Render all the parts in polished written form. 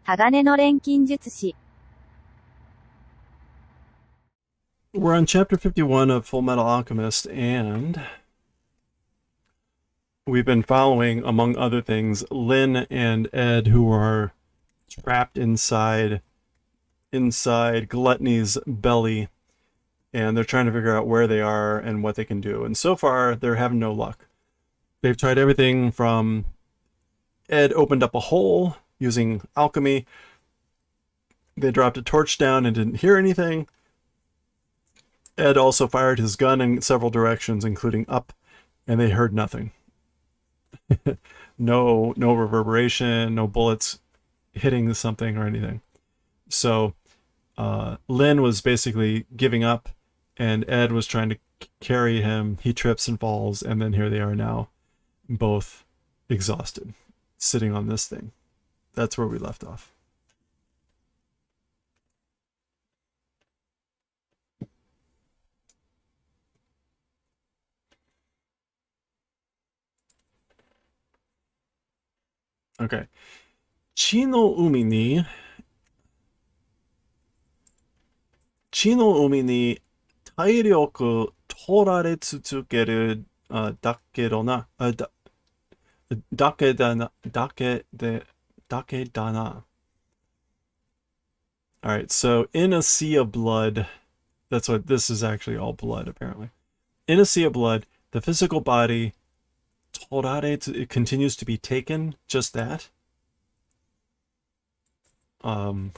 鋼の錬金術師 We're on chapter 51 of Fullmetal Alchemist, and we've been following, among other things, Lin and Ed, who are trapped inside Gluttony's belly, and they're trying to figure out where they are and what they can do. And so far, they're having no luck. They've tried everything from Ed opened up a hole using alchemy. They dropped a torch down and didn't hear anything. Ed also fired his gun in several directions, including up, and they heard nothing. No reverberation, no bullets hitting something or anything. So Lin was basically giving up, and Ed was trying to carry him. He trips and falls, and then here they are now, both exhausted, sitting on this thing. That's where we left off. Okay. 血の海に体力取られ続けるだけどな、だけだな。Alright, so in a sea of blood, that's what this is actually, all blood apparently. In a sea of blood, the physical body, it continues to be taken, just that. Or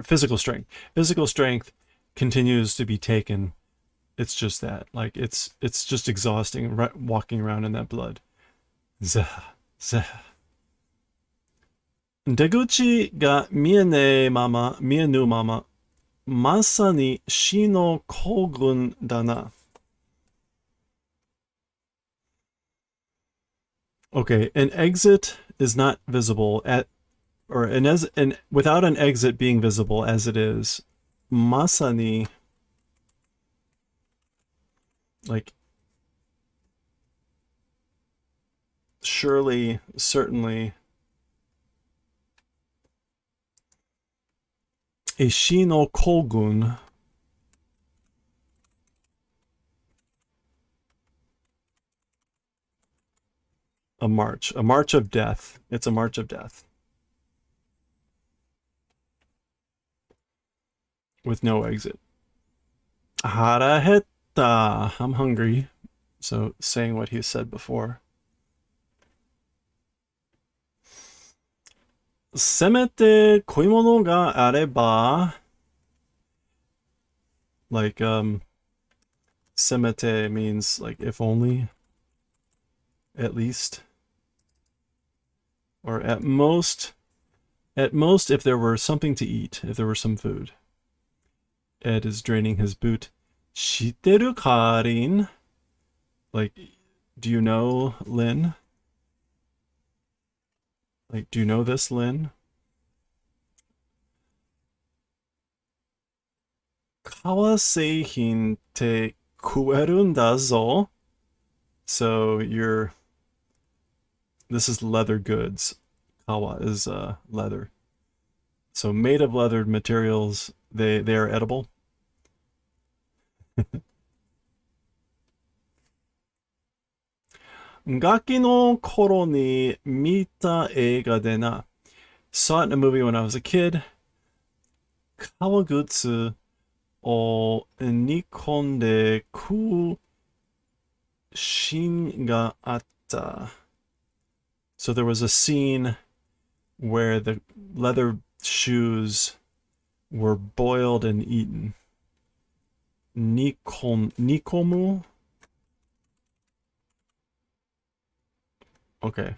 physical strength. Physical strength continues to be taken. It's just that. Like, it's just exhausting walking around in that blood. Zah. 出口が見えぬまま、まさに死の行軍だな。Okay, an exit is not visible without an exit being visible as it is. Masani, like, surely, certainly, a Shino Kogun, a march of death. It's a march of death. With no exit. Harahetta. I'm hungry. So saying what he said before. Semete koimono ga areba. Like, semete means like if only, at least, or at most if there were something to eat, if there were some food. Ed is draining his boot. Shiteru karin? Like, do you know, Lin? Like, do you know this, Lin? Kawaseihin te kuerun da zo. So this is leather goods. Kawa is leather. So made of leather materials, they are edible. ガキの頃に見た映画でな。Saw it in a movie when I was a kid. 革靴を煮込んで食うシーンがあった。So there was a scene where the leather shoes were boiled and eaten. Nikomu? Okay.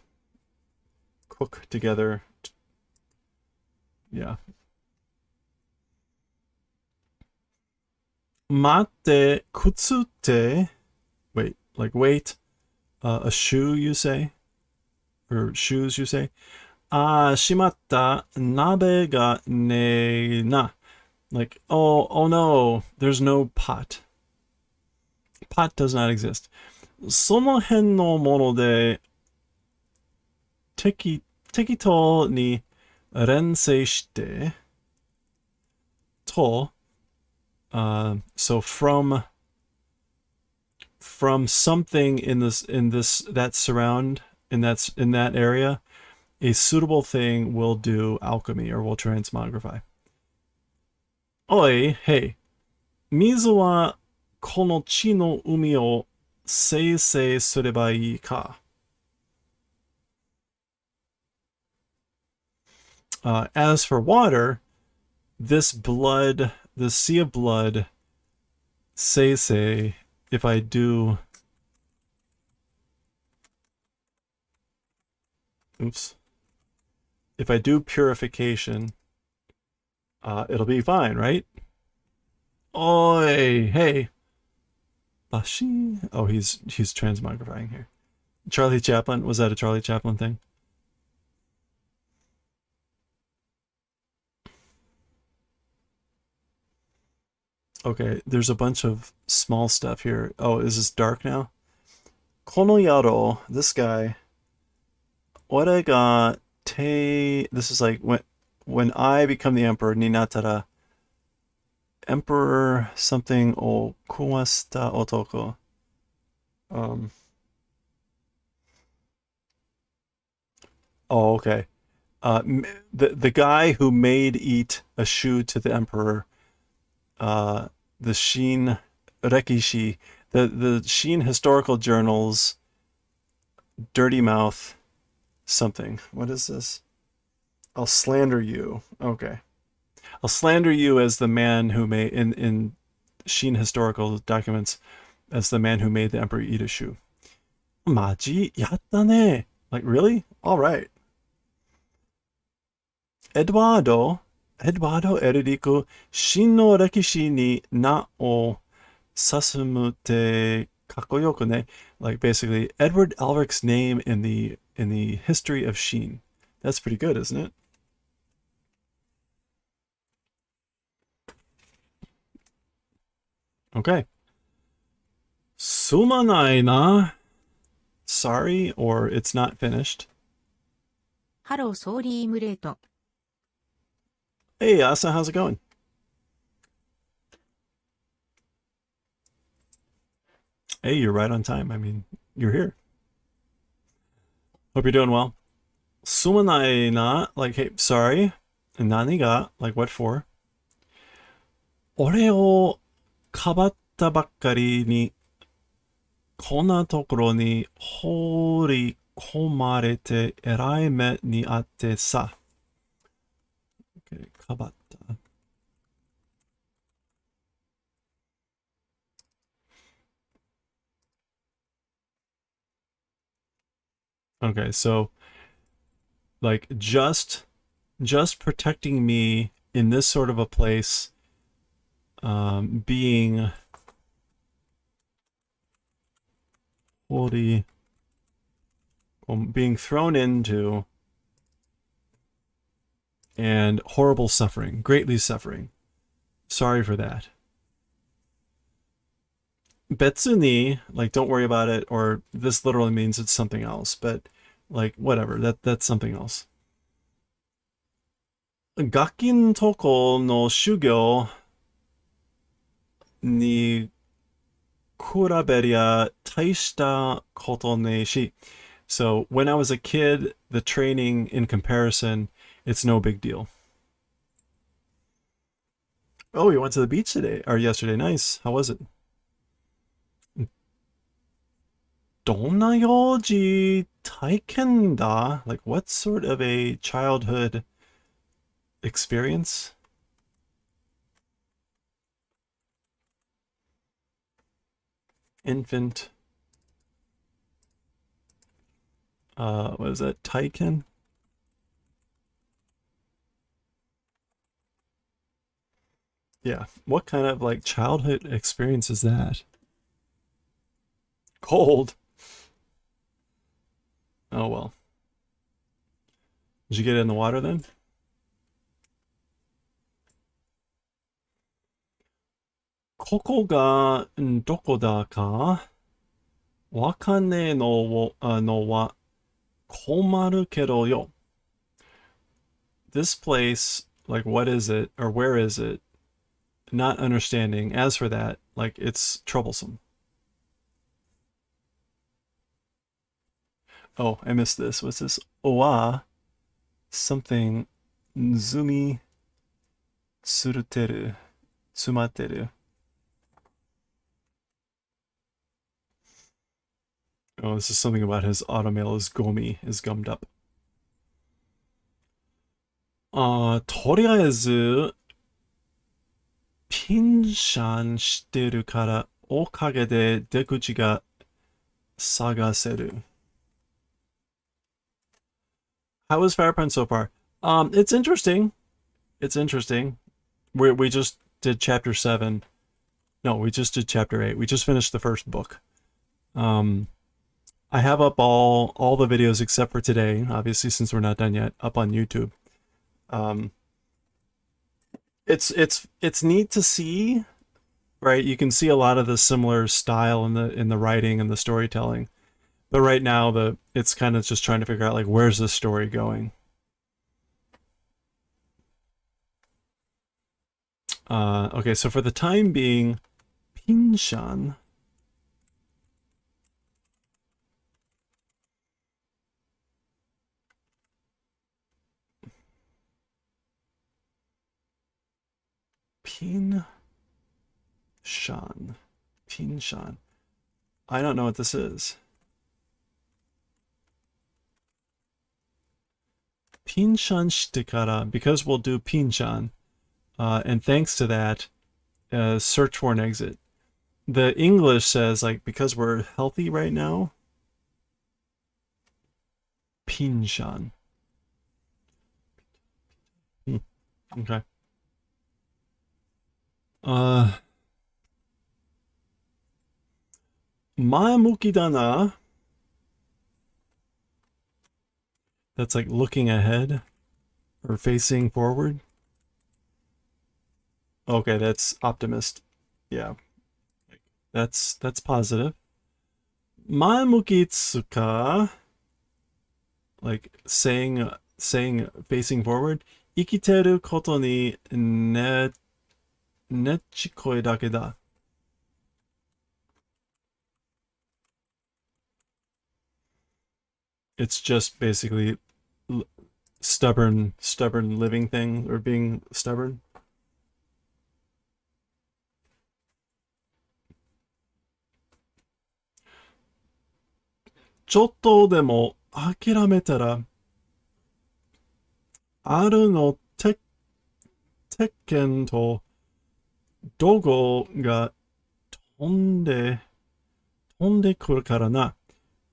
Cook together. Yeah. Mate kutsute. Wait, like wait. A shoe, you say? Or shoes, you say? Ah, shimatta nabe ga ne na. Like, oh no, there's no pot. Pot does not exist. その辺のもので適当に rensei shite to. So from something in this that surround in that area, a suitable thing will do alchemy or will transmogrify. Oi, hey, mizu wa kono chi no umi o seisei sureba ii ka? As for water, this sea of blood, seisei, if I do, if I do purification, it'll be fine, right? Oi, hey. Bashi. Oh, he's transmogrifying here. Charlie Chaplin. Was that a Charlie Chaplin thing? Okay, there's a bunch of small stuff here. Oh, is this dark now? Kono Yaro, this guy. Ore ga te. This is like when I become the emperor. Ninatara. Emperor something o kuwasta otoko. Oh, okay. The guy who made eat a shoe to the emperor. The Shin Rekishi, the Shin historical journals, dirty mouth, something. What is this? I'll slander you. Okay. I'll slander you as the man who made in Shin historical documents as the man who made the emperor eat a shoe. Maji yatta ne. Like really? All right. Eduardo Errico Shin no Rekishi ni na o sasumu te kakoyoku ne. Like basically Edward Elric's name in the history of Shin. That's pretty good, isn't it? Okay. Sumanai na. Sorry, or it's not finished. Hello, sorry, emulator. Hey, Asa, how's it going? Hey, you're right on time. I mean, you're here. Hope you're doing well. Sumanai na, like, hey, sorry. And nani ga, like, what for? Ore o kabatta bakkari ni konna tokoro ni hori komarete erai me ni atte sa. Okay, kabatta. Okay, so like just protecting me in this sort of a place, being holy, being thrown into, and horrible suffering, greatly suffering. Sorry for that. Betsuni, like don't worry about it, or this literally means it's something else, but like whatever, that's something else. Gakin toko no shugyo ni kuraberia taishita koto ne shi. So when I was a kid, the training in comparison, it's no big deal. Oh, you went to the beach today or yesterday. Nice. How was it? Donna yoji taiken da? Like what sort of a childhood experience? Infant. What is that? Taiken? Yeah. What kind of like childhood experience is that? Cold. Oh well. Did you get in the water then? Koko ga doko da ka? Wakane no wa komaru kedo yo. this place, like, what is it or where is it? Not understanding. As for that, like, it's troublesome. Oh, I missed this. What's this? Owa something zumi tsuruteru tsumateru. Oh, this is something about his automail is gomi, is gummed up. とりあえず、ピンシャンしてるから、おかげで出口が探せる。How is Fireprint so far? It's interesting. It's interesting. We just did chapter 7. No, we just did chapter 8. We just finished the first book. I have up all the videos except for today, obviously since we're not done yet, up on YouTube. It's neat to see, right? You can see a lot of the similar style in the writing and the storytelling. But right now it's kind of just trying to figure out, like, where's this story going? Okay, so for the time being, Pinshan. Pinshan. Pinshan. I don't know what this is. Pinshan shitekara, because we'll do Pinshan. And thanks to that, search for an exit. The English says, like, because we're healthy right now, Pinshan. Okay. Maemuki dana. That's like looking ahead or facing forward. Okay, that's optimist. Yeah. That's positive. Maemuki tsuka, like saying facing forward. Ikiteru koto ni nechikoi dake da. It's just basically stubborn living thing, or being stubborn. Chotto demo akirameta aru no tekken to dogo ga tonde kuru kara na.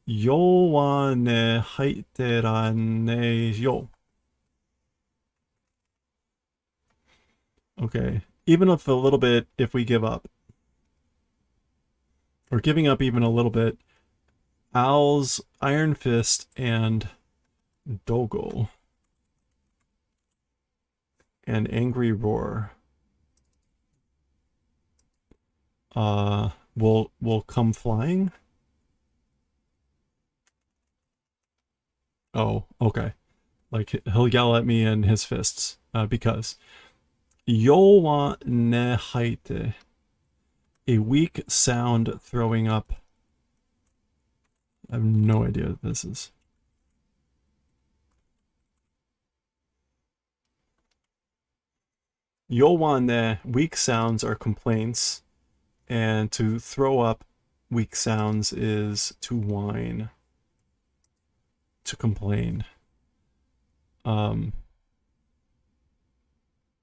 Yo wa ne haite ra ne yo. Okay. Even if a little bit, if we give up. Or giving up even a little bit. Owl's Iron Fist and Dogo. And Angry Roar. Will come flying? Oh, okay. Like, he'll yell at me in his fists. Because yo wa ne haite. A weak sound throwing up. I have no idea what this is. Yo wa ne, weak sounds are complaints. And to throw up weak sounds is to whine. To complain.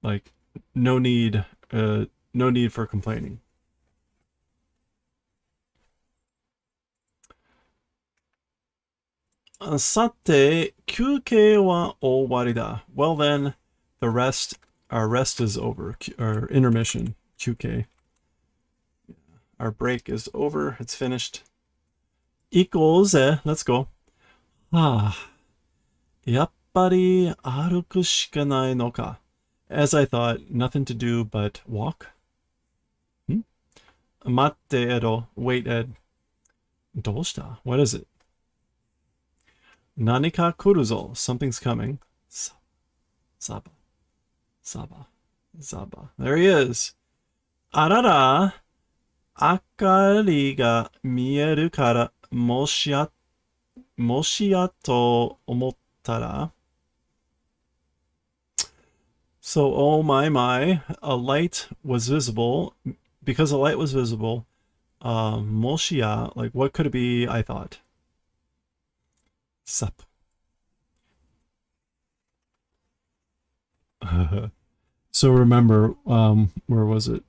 Like, no need for complaining. Sate, kyukei wa owari da. Well then, our rest is over. Our intermission, kyukei. Our break is over. It's finished. Equals, let's go. Yappari aruku shikanai no ka. As I thought, nothing to do but walk. Matte edo. Wait, Ed. Doushita. What is it? Nanika kuruzo. Something's coming. Zaba. Zaba. Zaba. There he is. Arara. Akari ga mieru kara moshiya to omottara. So, oh my, a light was visible. Because a light was visible, moshiya, like what could it be, I thought. Sup. So remember, where was it?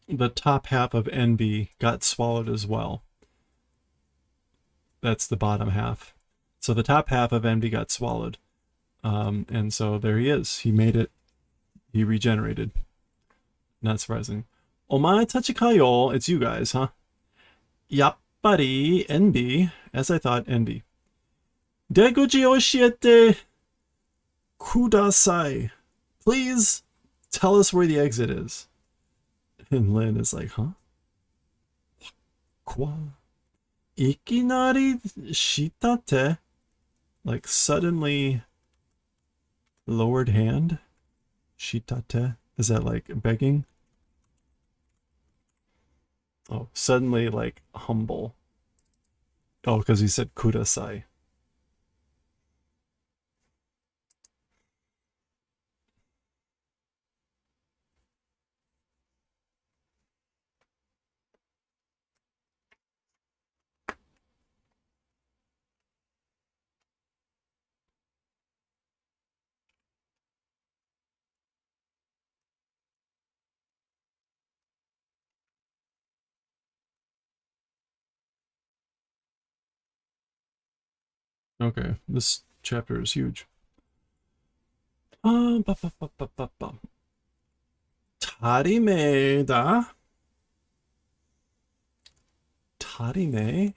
The top half of envy got swallowed as well. That's the bottom half. So the top half of envy got swallowed. And so there he is. He made it. He regenerated. Not surprising. Omae tachikayo. It's you guys, huh? Yappari envy. As I thought, envy. Deguchi oshiete kudasai. Please tell us where the exit is. And Lin is like, huh? Kwa? Ikinari shitate? Like suddenly lowered hand? Shitate? Is that like begging? Oh, suddenly like humble. Oh, because he said kudasai. Okay, this chapter is huge. Tarime da? Tarime?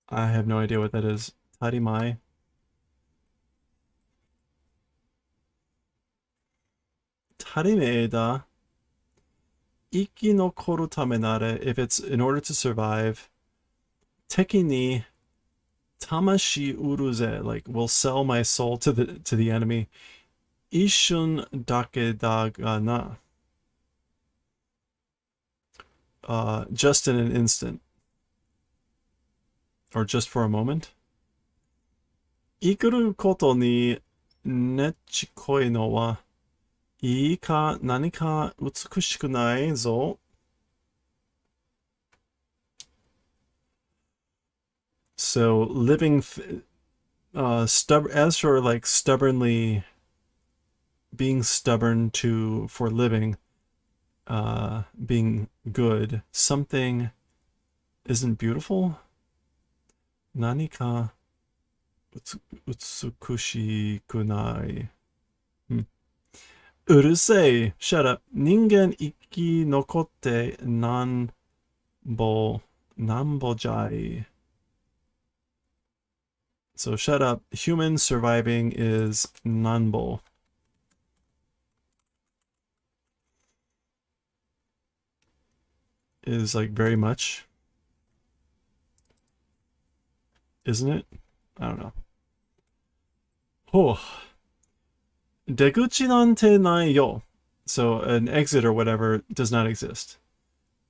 I have no idea what that is. Tarimai. Tarime da? Iki no koru tame nare. If it's in order to survive. Teki ni tamashi uruze. Like, will sell my soul to the enemy. Ishun dake da ga na. Just in an instant. Or just for a moment. Ikuru koto ni nechikoi no wa ii ka nani ka utsukushiku nai zo. So living as for like stubbornly being stubborn for living, being good, something isn't beautiful. Nani ka utsukushiku nai. Urusei, shut up. Ningen iki nokotte nanbo jai. So shut up. Human surviving is nanbo. Is like very much. Isn't it? I don't know. Oh. Deguchi nante nai yo. So an exit or whatever does not exist.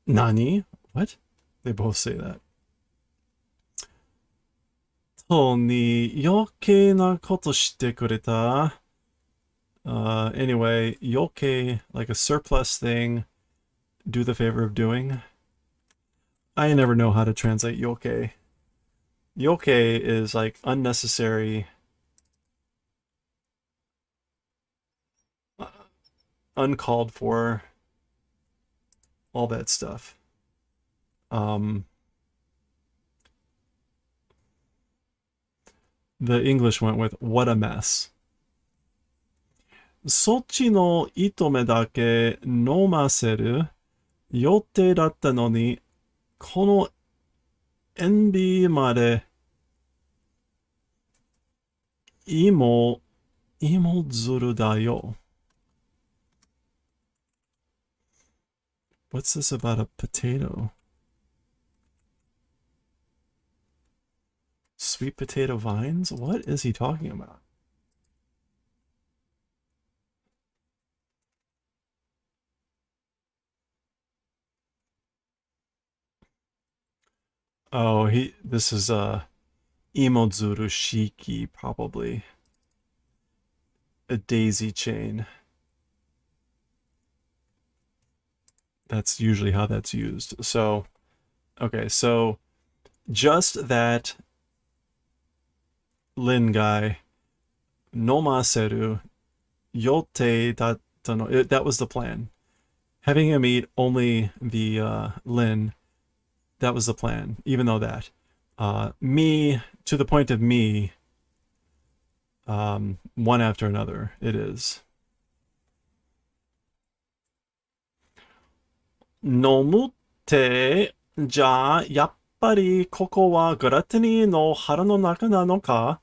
Nani? What? They both say that. To ni yoke na koto shite kureta. Anyway, yoke, like a surplus thing, do the favor of doing. I never know how to translate yoke. Yoke is like unnecessary, uncalled for, all that stuff. The English went with what a mess. Sochi no itome dake nomaseru yotte datta no ni kono NB まで芋づるだよ. What's this about a potato? Sweet potato vines? What is he talking about? Oh, this is Imozuru Shiki, probably. A daisy chain. That's usually how that's used. So, okay, so just that Lin guy, nomaseru, yote datano, that was the plan. Having him eat only the Lin, that was the plan, even though that. Me, to the point of me, one after another, it is. 飲むって、じゃあ、やっぱりここはグラテニの腹の中なのか?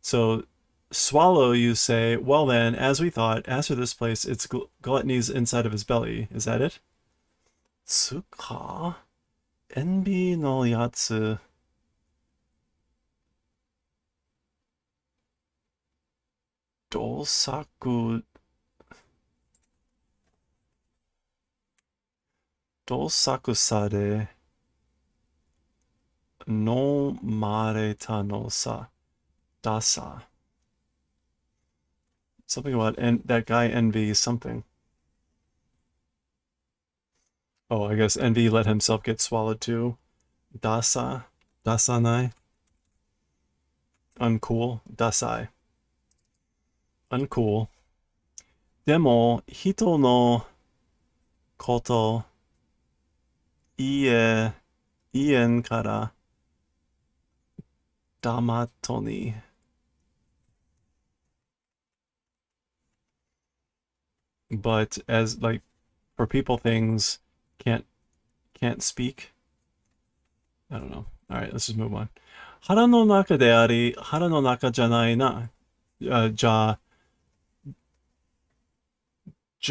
So, swallow, you say, well then, as we thought, as for this place, it's gluttony's inside of his belly. Is that it? つか NB のやつ。どさくされ飲まれたのさ。ださ。Something about that guy Envy something. Oh, I guess Envy let himself get swallowed too. Dasa. Dasanai. Uncool. Dasai. Uncool. Demo, hito no koto ien kara damatoni. But as like for people things can't speak. I don't know. All right, let's just move on. 腹の中であり、腹の中じゃないな。じ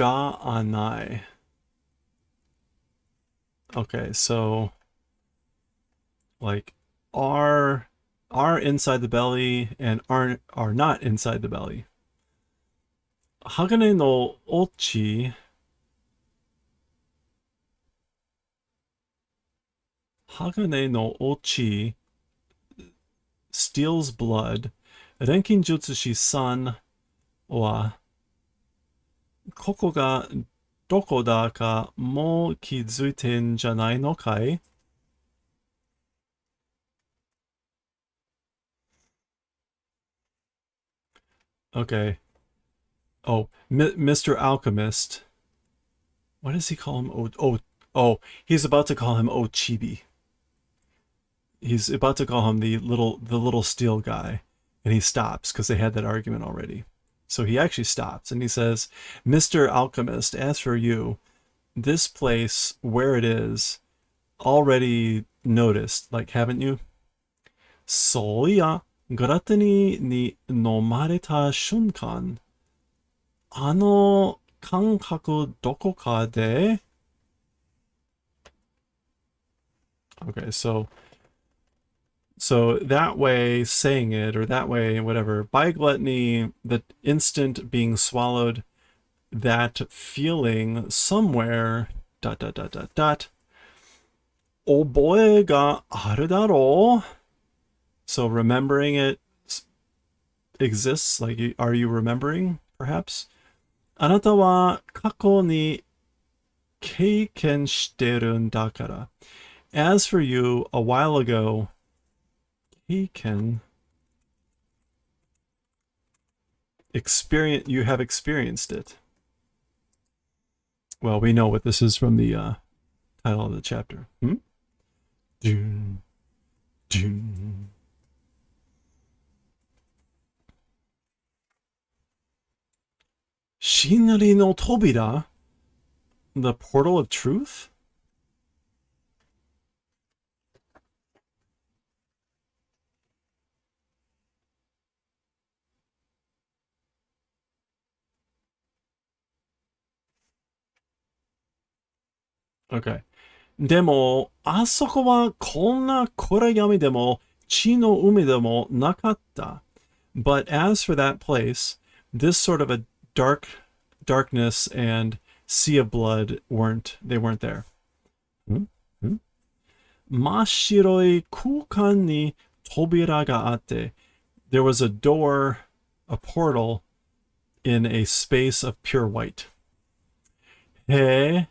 ゃあない。Okay, so like are inside the belly and are not inside the belly. Hagane no ochi. Hagane no ochi steals blood. Renkin Jutsushi san wa koko ga doko da ka mo kizuiten janai no kai? Okay. Oh, Mr. Alchemist. What does he call him? Oh, he's about to call him Ochibi. He's about to call him the little steel guy, and he stops because they had that argument already. So he actually stops and he says, "Mr. Alchemist, as for you, this place where it is, already noticed, like haven't you? Soya gratani ni nomareta shunkan. Ano kankaku doko ka de?" Okay, so that way saying it, or that way whatever, by gluttony, the instant being swallowed, that feeling somewhere dot dot dot dot dot oboe ga aru daro. So remembering it exists, like are you remembering perhaps? Anata wa kako ni keiken shiteru n dakara. As for you, a while ago, keiken you have experienced it. Well, we know what this is from the title of the chapter. Dun, dun. Shinari no Tobira, the portal of truth? Okay. でも、あそこはこんな暗闇でも血の海でもなかった。But as for that place, this sort of a darkness and sea of blood they weren't there. 真っ白い空間に扉があって、there was a door, a portal in a space of pure white. へえ、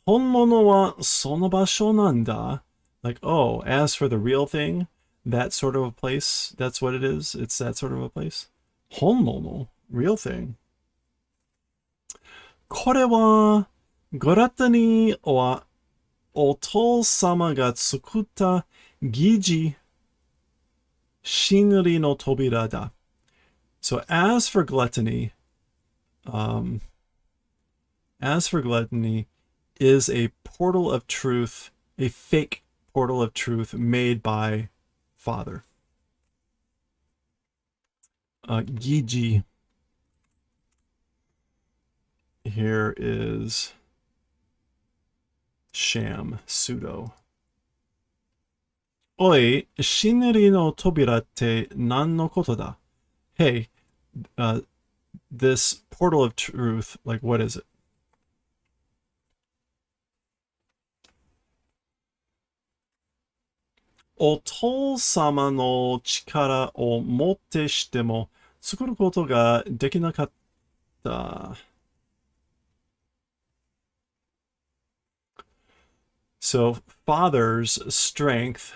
本物はその場所なんだ。Like, oh, as for the real thing, that sort of a place, that's what it is. It's that sort of a place. 本物 real thing. これは、グラタニはお父様が作った疑似真理の扉だ。So as for gluttony, is a portal of truth, a fake portal of truth made by Father. Gigi here is sham, pseudo. Oi, shinri no tobira te nan no koto da? Hey, this portal of truth, like, what is it? Otou-sama no chikara o motte shite mo tsukuru koto ga dekinakatta. So, father's strength,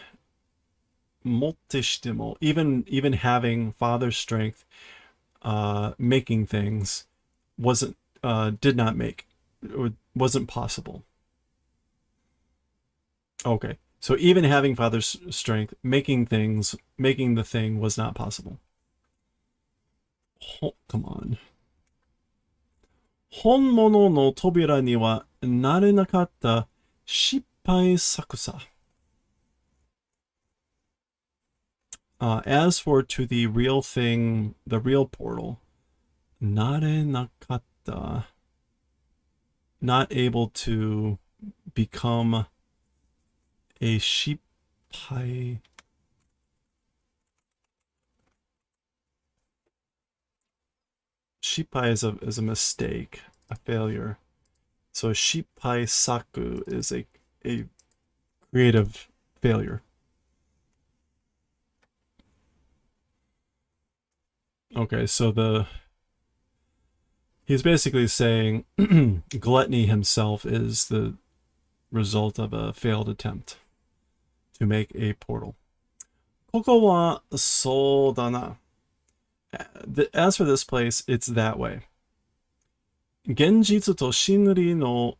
motte shite mo, even having father's strength, making things did not make, wasn't possible. Okay. So even having father's strength, making the thing was not possible. Come on. 本物の扉にはなれなかった失敗作さ。As for to the real thing, the real portal, なれなかった, not able to become a shippai. Shippai is a mistake, a failure. So shippai saku is a creative failure. Okay, so he's basically saying gluttony himself is the result of a failed attempt to make a portal. ここはそうだな. As for this place, it's that way. 現実と真理の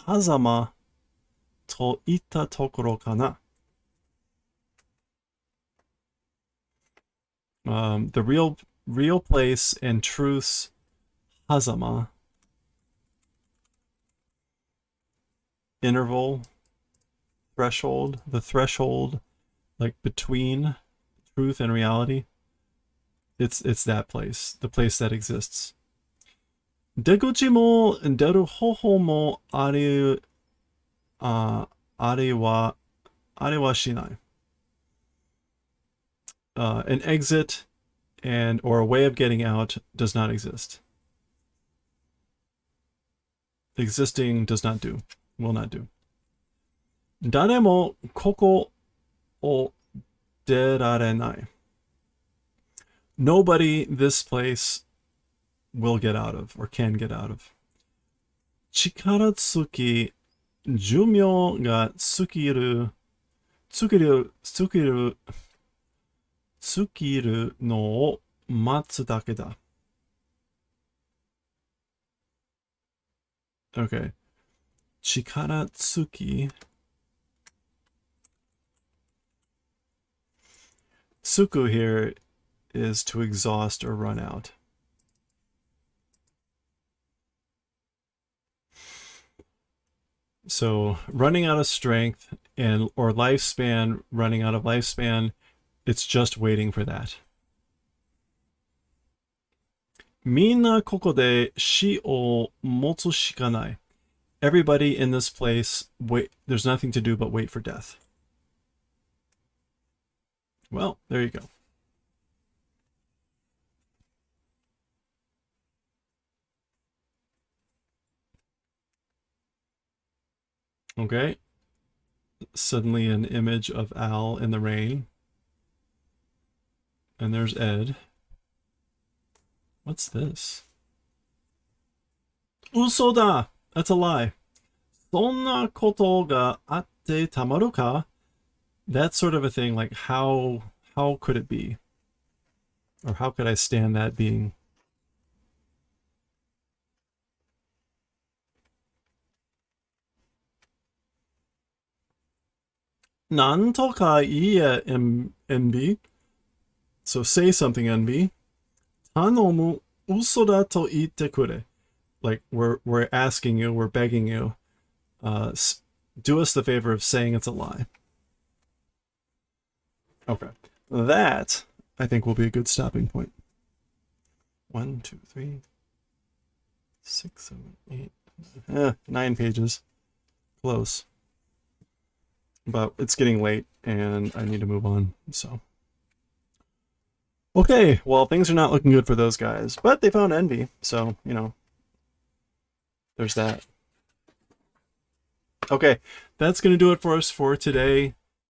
狭間といったところかな. The real place and truth's hazama, interval, threshold, the threshold, like between truth and reality. It's that place, the place that exists. 出口も出る方法もあれはしない. An exit or a way of getting out does not exist. Existing does not do, will not do. 誰もここを出られない. Nobody this place will get out of or can get out of. 力尽き、寿命が尽きるのを待つだけだ. Okay. 力尽き. Tsuku here is to exhaust or run out. So running out of strength or lifespan, running out of lifespan, it's just waiting for that. みんなここで死を持つしかない. Everybody in this place, wait. There's nothing to do but wait for death. Well, there you go. Okay. Suddenly an image of Al in the rain. And there's Ed. What's this? Uso da! That's a lie. Sonna koto ga atte tamaru ka? That sort of a thing, like how could it be? Or how could I stand that being? Nan to ka iie envy. So say something, envy. Tanomu uso da to itte kure. Like we're asking you, we're begging you. Do us the favor of saying it's a lie. Okay. That, I think, will be a good stopping point. 1, 2, 3, 6, 7, 8, 9 pages. Close. But it's getting late, and I need to move on, so. Okay, well, things are not looking good for those guys, but they found Envy, so, you know, there's that. Okay, that's going to do it for us for today.